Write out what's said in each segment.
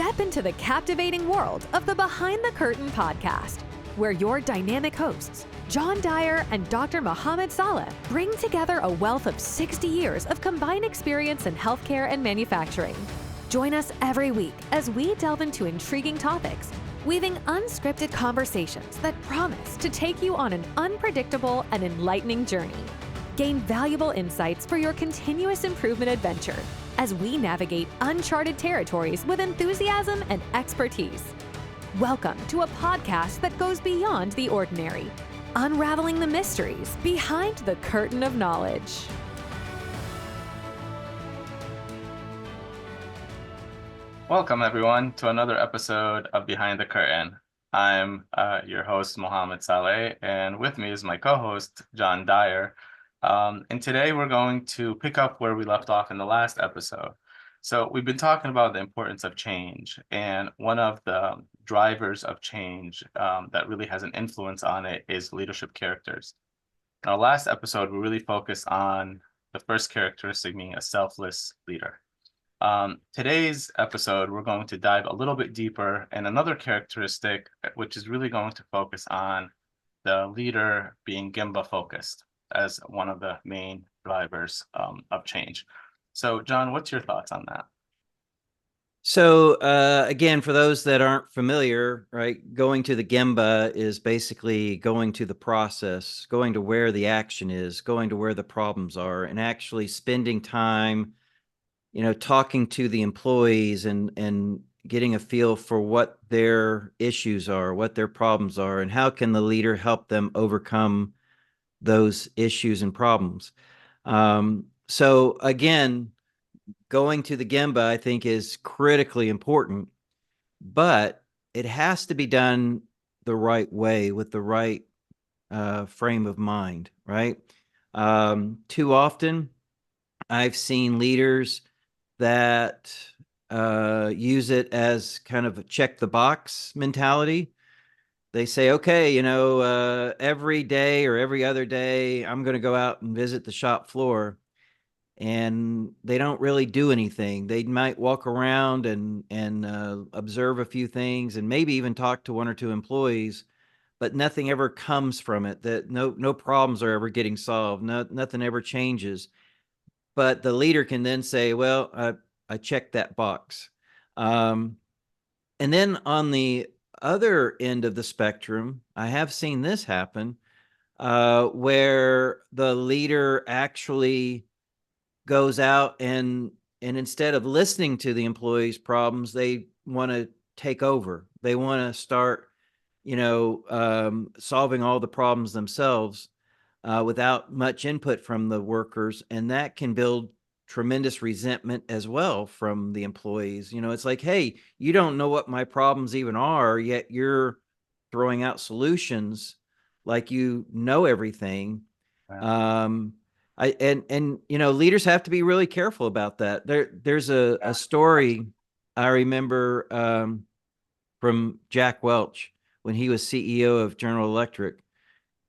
Step into the captivating world of the Behind the Curtain podcast, where your dynamic hosts, John Dyer and Dr. Mohamed Saleh, bring together a wealth of 60 years of combined experience in healthcare and manufacturing. Join us every week as we delve into intriguing topics, weaving unscripted conversations that promise to take you on an unpredictable and enlightening journey. Gain valuable insights for your continuous improvement adventure as we navigate uncharted territories with enthusiasm and expertise. Welcome to a podcast that goes beyond the ordinary, unraveling the mysteries behind the curtain of knowledge. Welcome, everyone, to another episode of Behind the Curtain. I'm your host, Mohamed Saleh, and with me is my co-host, John Dyer. And today we're going to pick up where we left off in the last episode. So we've been talking about the importance of change, and one of the drivers of change that really has an influence on it is leadership characters. In our last episode, we really focused on the first characteristic being a selfless leader. Today's episode, we're going to dive a little bit deeper in another characteristic, which is really going to focus on the leader being Gemba-focused as one of the main drivers of change. So, John, what's your thoughts on that? So, again, for those that aren't familiar, right, going to the Gemba is basically going to the process, going to where the action is, going to where the problems are, and actually spending time, talking to the employees and getting a feel for what their issues are, what their problems are, and how can the leader help them overcome those issues and problems. So again, going to the Gemba, I think, is critically important, but it has to be done the right way with the right frame of mind, right? Too often, I've seen leaders that use it as kind of a check the box mentality. They say, okay, every day or every other day, I'm going to go out and visit the shop floor. And they don't really do anything. They might walk around and observe a few things and maybe even talk to one or two employees, but nothing ever comes from it. That no problems are ever getting solved. Nothing ever changes. But the leader can then say, well, I checked that box. And then on the other end of the spectrum, I have seen this happen where the leader actually goes out and instead of listening to the employees' problems, they want to take over. They want to start, solving all the problems themselves without much input from the workers. And that can build tremendous resentment as well from the employees. It's like, hey, you don't know what my problems even are, yet you're throwing out solutions like you know everything. Wow. Leaders have to be really careful about that. There's a story I remember from Jack Welch when he was CEO of General Electric.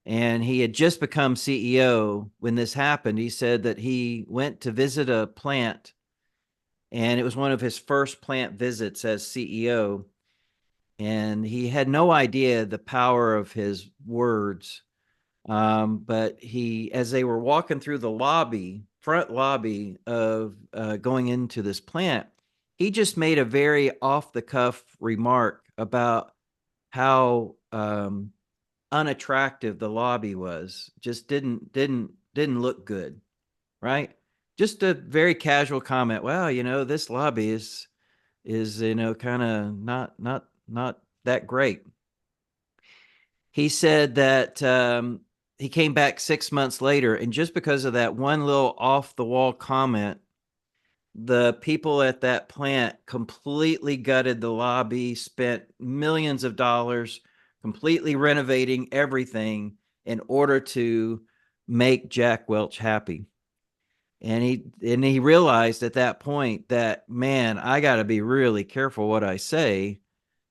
And he had just become CEO when this happened. He said that he went to visit a plant, and it was one of his first plant visits as CEO. And he had no idea the power of his words. But as they were walking through the front lobby of going into this plant, he just made a very off-the-cuff remark about how unattractive the lobby was. Just didn't look good, right? Just a very casual comment. Well, this lobby is kind of not that great. He said that he came back 6 months later, and just because of that one little off the wall comment, the people at that plant completely gutted the lobby, spent millions of dollars completely renovating everything in order to make Jack Welch happy. And he realized at that point that, man, I got to be really careful what I say,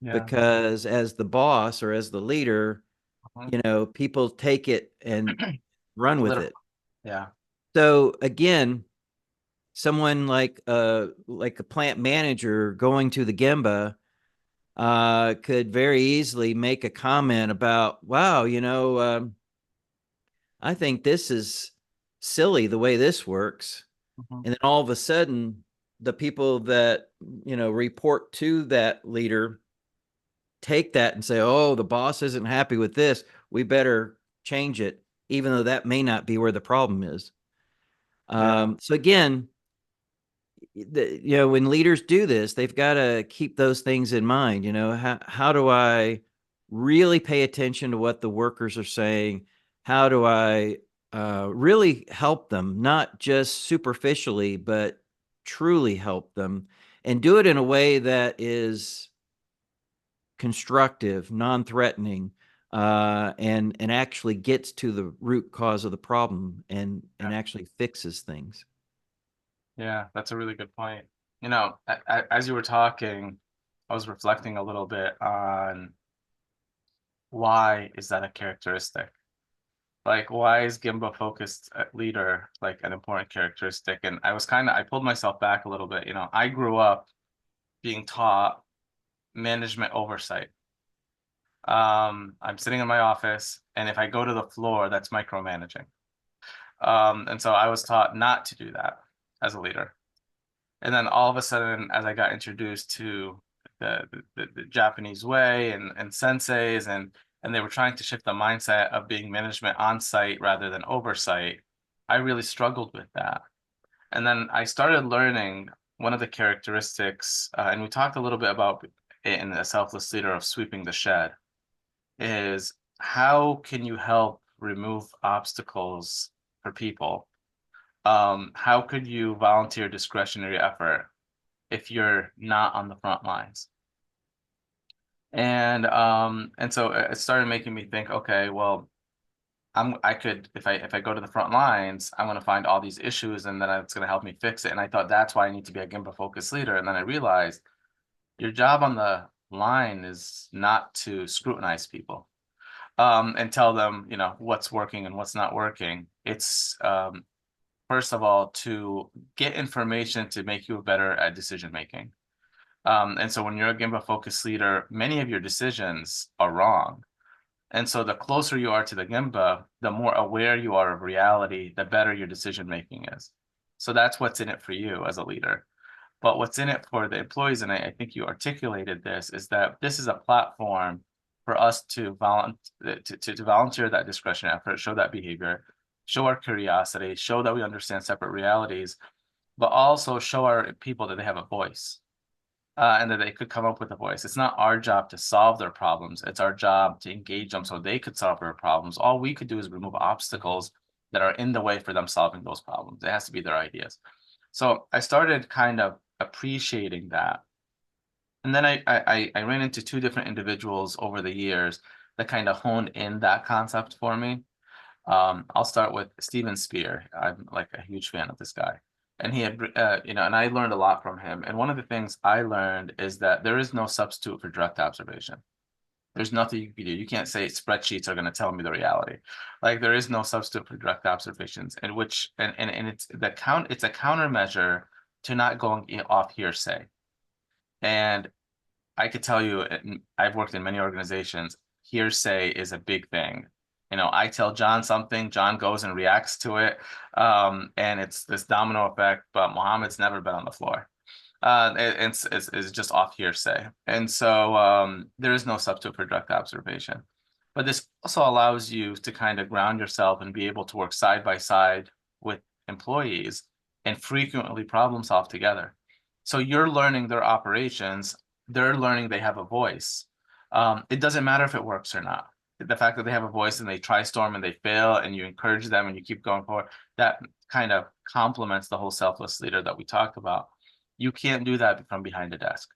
because as the boss or as the leader, people take it and run with it. Yeah. So again, someone like a plant manager going to the Gemba could very easily make a comment about, wow, I think this is silly the way this works. Mhm. And then all of a sudden, the people that, report to that leader take that and say, oh, the boss isn't happy with this. We better change it, even though that may not be where the problem is. Yeah. So again, when leaders do this, they've got to keep those things in mind. How do I really pay attention to what the workers are saying? How do I really help them, not just superficially, but truly help them, and do it in a way that is constructive, non-threatening, and actually gets to the root cause of the problem and actually fixes things. Yeah, that's a really good point. As you were talking, I was reflecting a little bit on why is that a characteristic? Like, why is Gemba-focused leader like an important characteristic? And I pulled myself back a little bit. I grew up being taught management oversight. I'm sitting in my office, and if I go to the floor, that's micromanaging. And so I was taught not to do that as a leader. And then all of a sudden, as I got introduced to the Japanese way and senseis, and they were trying to shift the mindset of being management on site rather than oversight, I really struggled with that. And then I started learning one of the characteristics, and we talked a little bit about it in the selfless leader of sweeping the shed, is how can you help remove obstacles for people? How could you volunteer discretionary effort if you're not on the front lines? And so it started making me think, okay, well, I could, if I go to the front lines, I'm going to find all these issues, and then it's going to help me fix it. And I thought that's why I need to be a Gemba focused leader. And then I realized your job on the line is not to scrutinize people, and tell them, what's working and what's not working. It's first of all, to get information to make you better at decision making. And so when you're a Gemba focused leader, many of your decisions are wrong. And so the closer you are to the Gemba, the more aware you are of reality, the better your decision making is. So that's what's in it for you as a leader. But what's in it for the employees, and I think you articulated this, is that this is a platform for us to volunteer that discretionary effort, show that behavior, show our curiosity, show that we understand separate realities, but also show our people that they have a voice, and that they could come up with a voice. It's not our job to solve their problems. It's our job to engage them so they could solve their problems. All we could do is remove obstacles that are in the way for them solving those problems. It has to be their ideas. So I started kind of appreciating that. And then I ran into two different individuals over the years that kind of honed in that concept for me. I'll start with Steven Spear. I'm like a huge fan of this guy. And he had, and I learned a lot from him. And one of the things I learned is that there is no substitute for direct observation. There's nothing you can do. You can't say spreadsheets are going to tell me the reality. Like, there is no substitute for direct observations, in which and it's it's a countermeasure to not going off hearsay. And I could tell you, I've worked in many organizations, hearsay is a big thing. I tell John something, John goes and reacts to it, and it's this domino effect, but Mohammed's never been on the floor. It's just off hearsay. And so there is no substitute for direct observation. But this also allows you to kind of ground yourself and be able to work side by side with employees and frequently problem solve together. So you're learning their operations, they're learning they have a voice. It doesn't matter if it works or not. The fact that they have a voice and they try storm and they fail and you encourage them and you keep going forward, that kind of complements the whole selfless leader that we talked about. You can't do that from behind a desk.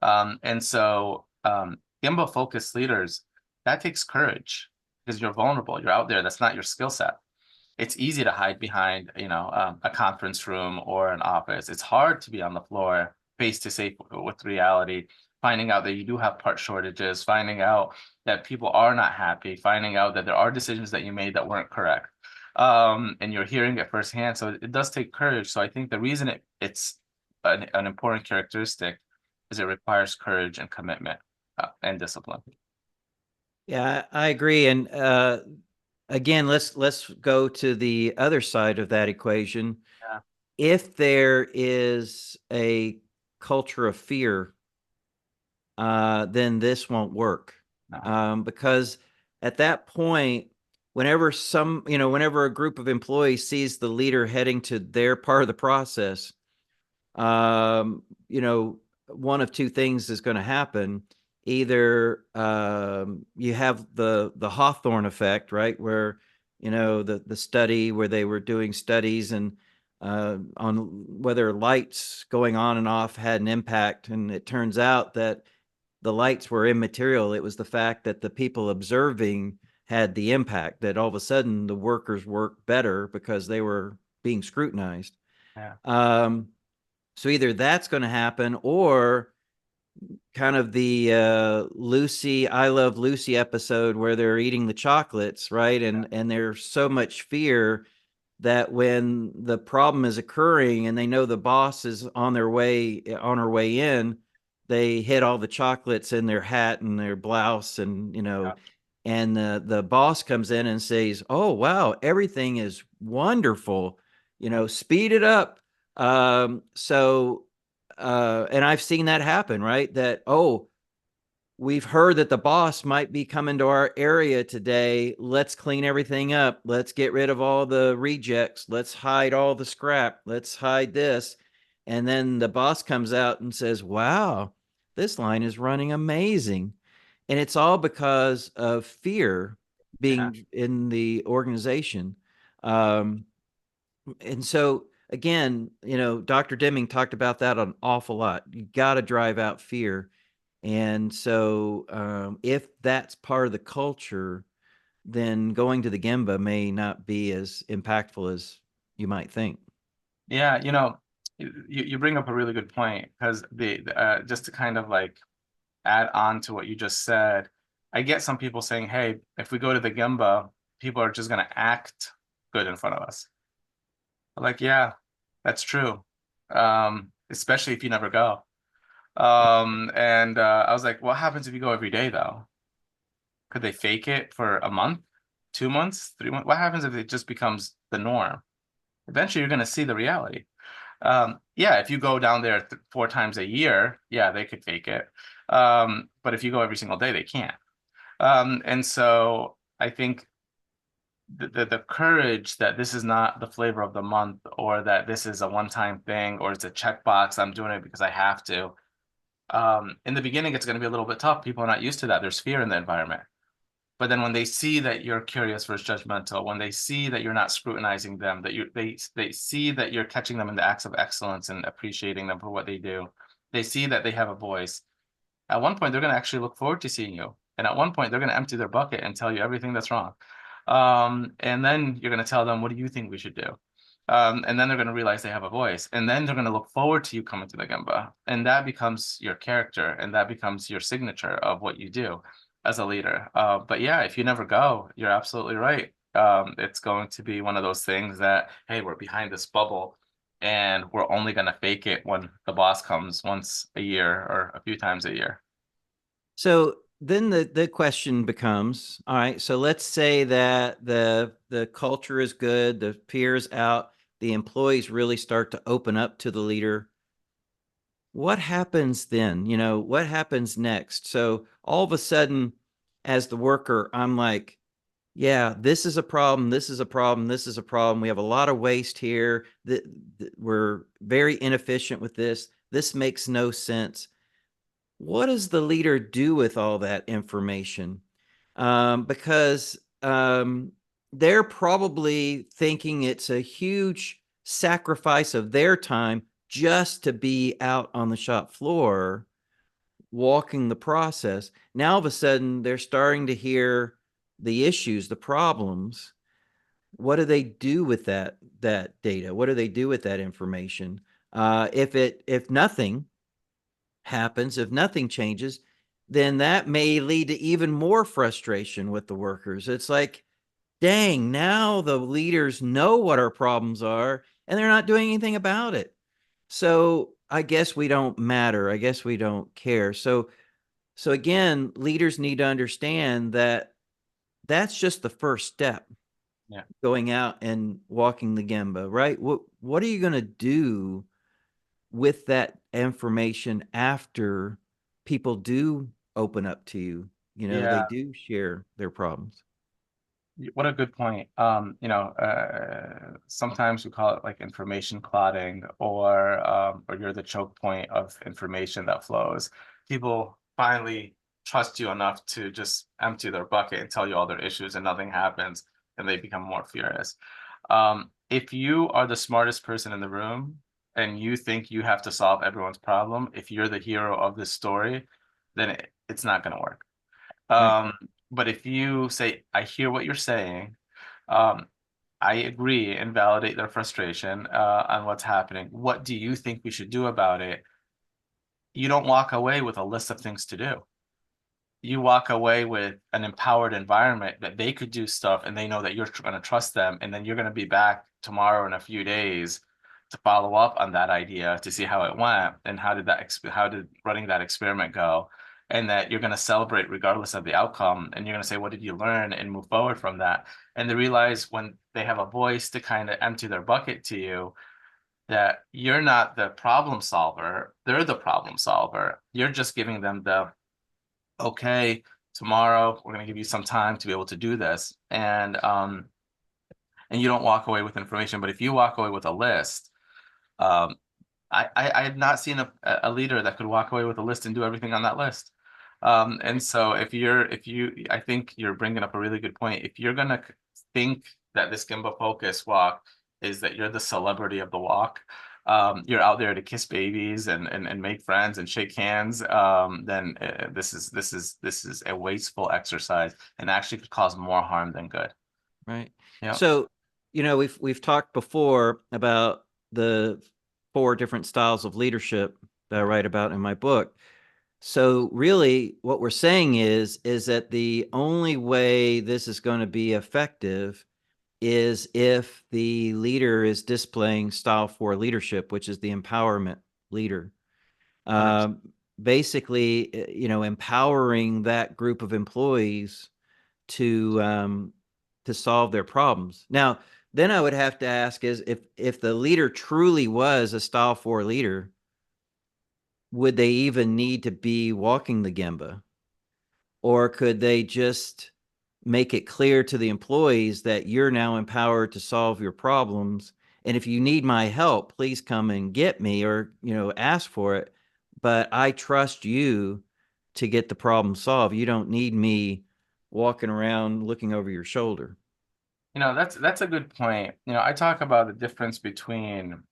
And so Gemba focused leaders, that takes courage because you're vulnerable. You're out there. That's not your skill set. It's easy to hide behind, a conference room or an office. It's hard to be on the floor, face to face with reality, finding out that you do have part shortages, finding out that people are not happy, finding out that there are decisions that you made that weren't correct. and you're hearing it firsthand. So it does take courage. So I think the reason it's an important characteristic is it requires courage and commitment and discipline. Yeah, I agree. And again, let's go to the other side of that equation. Yeah. If there is a culture of fear, then this won't work. No. Because at that point, whenever whenever a group of employees sees the leader heading to their part of the process, one of two things is going to happen. Either you have the Hawthorne effect, right, where the study where they were doing studies and on whether lights going on and off had an impact, and it turns out that the lights were immaterial. It was the fact that the people observing had the impact, that all of a sudden the workers worked better because they were being scrutinized. Yeah. So either that's going to happen, or kind of the Lucy, I Love Lucy episode where they're eating the chocolates, right? And there's so much fear that when the problem is occurring and they know the boss is on her way in, they hid all the chocolates in their hat and their blouse, and and the boss comes in and says, "Oh wow, everything is wonderful, speed it up." And I've seen that happen, right? That, oh, we've heard that the boss might be coming to our area today. Let's clean everything up. Let's get rid of all the rejects. Let's hide all the scrap. Let's hide this. And then the boss comes out and says, wow, this line is running amazing. And it's all because of fear being in the organization. And so again, Dr. Deming talked about that an awful lot. You got to drive out fear. And so if that's part of the culture, then going to the Gemba may not be as impactful as you might think. Yeah, you bring up a really good point, because just to kind of like add on to what you just said, I get some people saying, hey, if we go to the Gemba, people are just going to act good in front of us. I'm like, yeah, that's true. Especially if you never go. And I was like, what happens if you go every day though? Could they fake it for a month, 2 months, 3 months? What happens if it just becomes the norm? Eventually you're going to see the reality. Yeah, if you go down there 4 times a year, yeah, they could fake it. But if you go every single day, they can't. And so I think the courage that this is not the flavor of the month, or that this is a one-time thing, or it's a checkbox, I'm doing it because I have to. In the beginning, it's going to be a little bit tough. People are not used to that. There's fear in the environment. But then when they see that you're curious versus judgmental, when they see that you're not scrutinizing them, that they see that you're catching them in the acts of excellence and appreciating them for what they do, they see that they have a voice. At one point, they're going to actually look forward to seeing you. And at one point, they're going to empty their bucket and tell you everything that's wrong. And then you're going to tell them, what do you think we should do? And then they're going to realize they have a voice. And then they're going to look forward to you coming to the Gemba. And that becomes your character, and that becomes your signature of what you do as a leader. But yeah, if you never go, you're absolutely right. It's going to be one of those things that, hey, we're behind this bubble, and we're only going to fake it when the boss comes once a year or a few times a year. So then the question becomes, all right, so let's say that the culture is good, the fear's out, the employees really start to open up to the leader. What happens then? What happens next? So all of a sudden, as the worker, I'm like, yeah, this is a problem. This is a problem. This is a problem. We have a lot of waste here. We're very inefficient with this. This makes no sense. What does the leader do with all that information? Because they're probably thinking it's a huge sacrifice of their time just to be out on the shop floor walking the process. Now all of a sudden they're starting to hear the issues, the problems. What do they do with that data? What do they do with that information? If nothing happens, if nothing changes, then that may lead to even more frustration with the workers. It's like, dang, now the leaders know what our problems are and they're not doing anything about it. So I guess we don't matter. I guess we don't care. So again, leaders need to understand that that's just the first step. Yeah. Going out and walking the Gemba, right? What are you going to do with that information after people do open up to you? They Yeah. do share their problems. What a good point. Sometimes we call it like information clotting, or you're the choke point of information that flows. People finally trust you enough to just empty their bucket and tell you all their issues, and nothing happens, and they become more furious. If you are the smartest person in the room and you think you have to solve everyone's problem, if you're the hero of this story, then it's not going to work. Right. But if you say, I hear what you're saying, um, I agree and validate their frustration on what's happening. What do you think we should do about it? You don't walk away with a list of things to do. You walk away with an empowered environment that they could do stuff and they know that you're going to trust them. And then you're going to be back tomorrow in a few days to follow up on that idea to see how it went and how did running that experiment go, and that you're going to celebrate regardless of the outcome, and you're going to say, what did you learn, and move forward from that. And they realize when they have a voice to kind of empty their bucket to you, that you're not the problem solver, they're the problem solver. You're just giving them the, okay, tomorrow we're going to give you some time to be able to do this. And you don't walk away with information. But if you walk away with a list, um, I have not seen a leader that could walk away with a list and do everything on that list. And so I think you're bringing up a really good point. If you're gonna think that this Gemba-focused walk is that you're the celebrity of the walk, you're out there to kiss babies and make friends and shake hands, then this is a wasteful exercise and actually could cause more harm than good. Right. Yeah. So, we've talked before about the 4 different styles of leadership that I write about in my book. So really what we're saying is that the only way this is going to be effective is if the leader is displaying style 4 leadership, which is the empowerment leader. Um, Basically, empowering that group of employees to solve their problems. Now, then I would have to ask is if the leader truly was a style 4 leader, would they even need to be walking the Gemba? Or could they just make it clear to the employees that you're now empowered to solve your problems? And if you need my help, please come and get me, or, ask for it. But I trust you to get the problem solved. You don't need me walking around looking over your shoulder. That's a good point. I talk about the difference between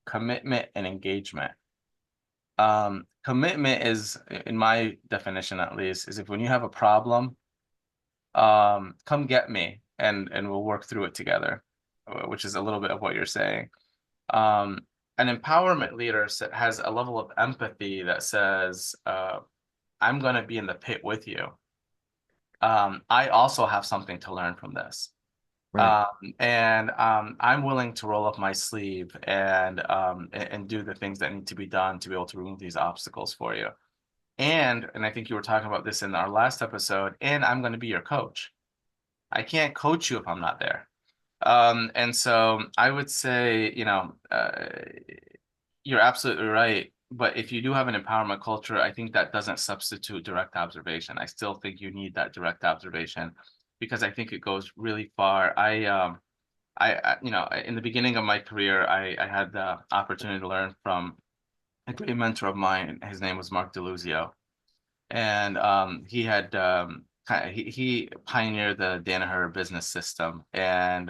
commitment and engagement. Commitment is, in my definition at least, is if when you have a problem, come get me and we'll work through it together, which is a little bit of what you're saying. An empowerment leader has a level of empathy that says, I'm going to be in the pit with you. I also have something to learn from this. Right. I'm willing to roll up my sleeve and do the things that need to be done to be able to remove these obstacles for you. And I think you were talking about this in our last episode, and I'm going to be your coach. I can't coach you if I'm not there. And so I would say, you're absolutely right. But if you do have an empowerment culture, I think that doesn't substitute direct observation. I still think you need that direct observation because I think it goes really far. In the beginning of my career, I had the opportunity to learn from a great mentor of mine. His name was Mark DeLuzio, and he pioneered the Danaher business system. And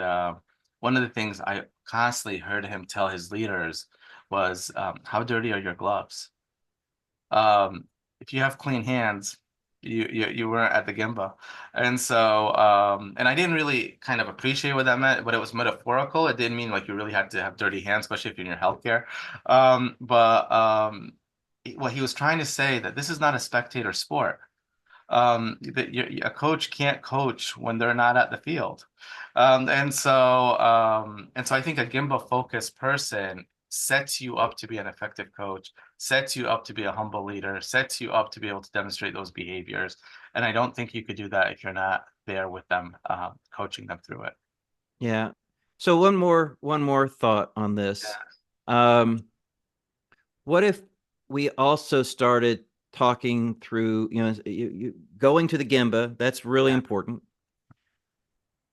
one of the things I constantly heard him tell his leaders was, "How dirty are your gloves? If you have clean hands, you weren't at the Gemba." And so and I didn't really kind of appreciate what that meant, but it was metaphorical. It didn't mean like you really had to have dirty hands, especially if you're in your healthcare. But what he was trying to say that this is not a spectator sport. A coach can't coach when they're not at the field. And so I think a Gemba-focused person sets you up to be an effective coach, sets you up to be a humble leader, sets you up to be able to demonstrate those behaviors. And I don't think you could do that if you're not there with them, coaching them through it. Yeah. So one more thought on this. What if we also started talking through, you going to the Gemba, that's really important.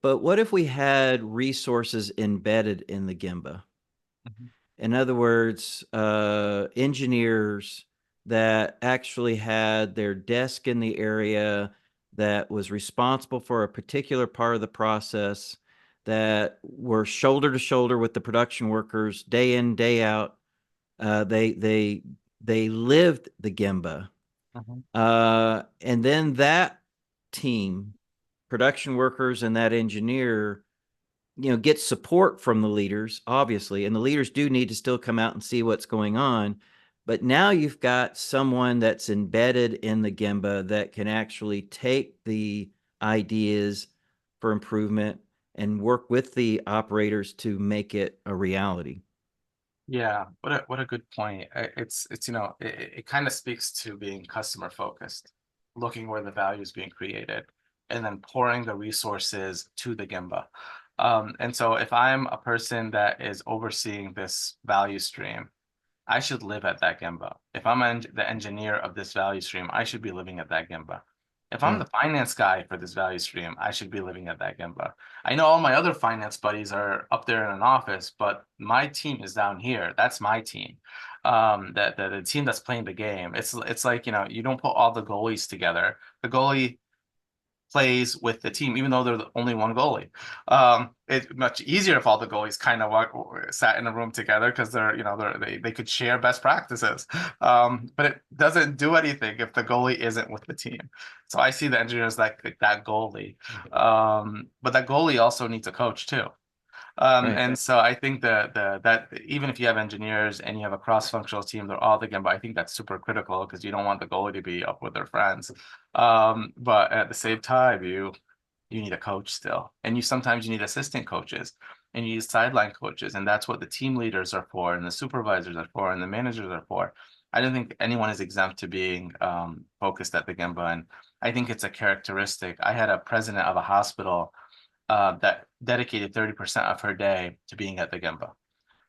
But what if we had resources embedded in the Gemba? In other words, engineers that actually had their desk in the area that was responsible for a particular part of the process, that were shoulder to shoulder with the production workers day in, day out. They lived the Gemba. And then that team, production workers and that engineer, get support from the leaders, obviously, and the leaders do need to still come out and see what's going on. But now you've got someone that's embedded in the Gemba that can actually take the ideas for improvement and work with the operators to make it a reality. Yeah, what a good point. It kind of speaks to being customer focused, looking where the value is being created, and then pouring the resources to the Gemba. And so if I'm a person that is overseeing this value stream, I should live at that Gemba. If I'm the engineer of this value stream, I should be living at that Gemba. If I'm the finance guy for this value stream, I should be living at that Gemba. I know all my other finance buddies are up there in an office, but my team is down here. That's my team. The team that's playing the game. It's like, you don't put all the goalies together. The goalie plays with the team, even though they're the only one goalie. It's much easier if all the goalies kind of sat in a room together, because they could share best practices. But it doesn't do anything if the goalie isn't with the team. So I see the engineers like that goalie. But that goalie also needs a coach too. And so I think that even if you have engineers and you have a cross-functional team, they're all the Gemba. I think that's super critical, because you don't want the goalie to be up with their friends. But at the same time, you need a coach still, and sometimes you need assistant coaches, and you need sideline coaches, and that's what the team leaders are for, and the supervisors are for, and the managers are for. I don't think anyone is exempt to being focused at the Gemba, and I think it's a characteristic. I had a president of a hospital that dedicated 30% of her day to being at the Gemba.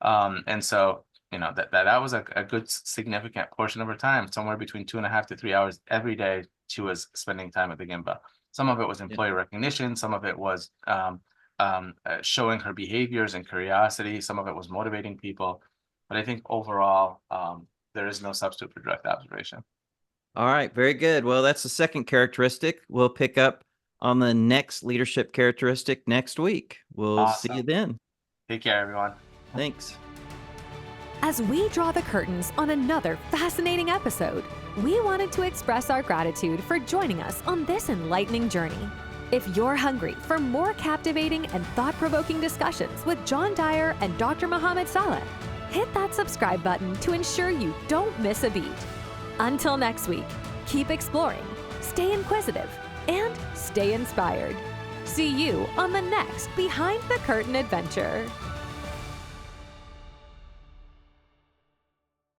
And so, that was a good significant portion of her time, somewhere between 2.5 to 3 hours every day she was spending time at the Gemba. Some of it was employee recognition, some of it was showing her behaviors and curiosity, some of it was motivating people. But I think overall, there is no substitute for direct observation. All right, very good. Well, that's the second characteristic. We'll pick up on the next leadership characteristic next week. We'll see you then. Take care, everyone. Thanks. As we draw the curtains on another fascinating episode, we wanted to express our gratitude for joining us on this enlightening journey. If you're hungry for more captivating and thought-provoking discussions with John Dyer and Dr. Mohamed Saleh, hit that subscribe button to ensure you don't miss a beat. Until next week, keep exploring, stay inquisitive, and stay inspired. See you on the next Behind the Curtain adventure.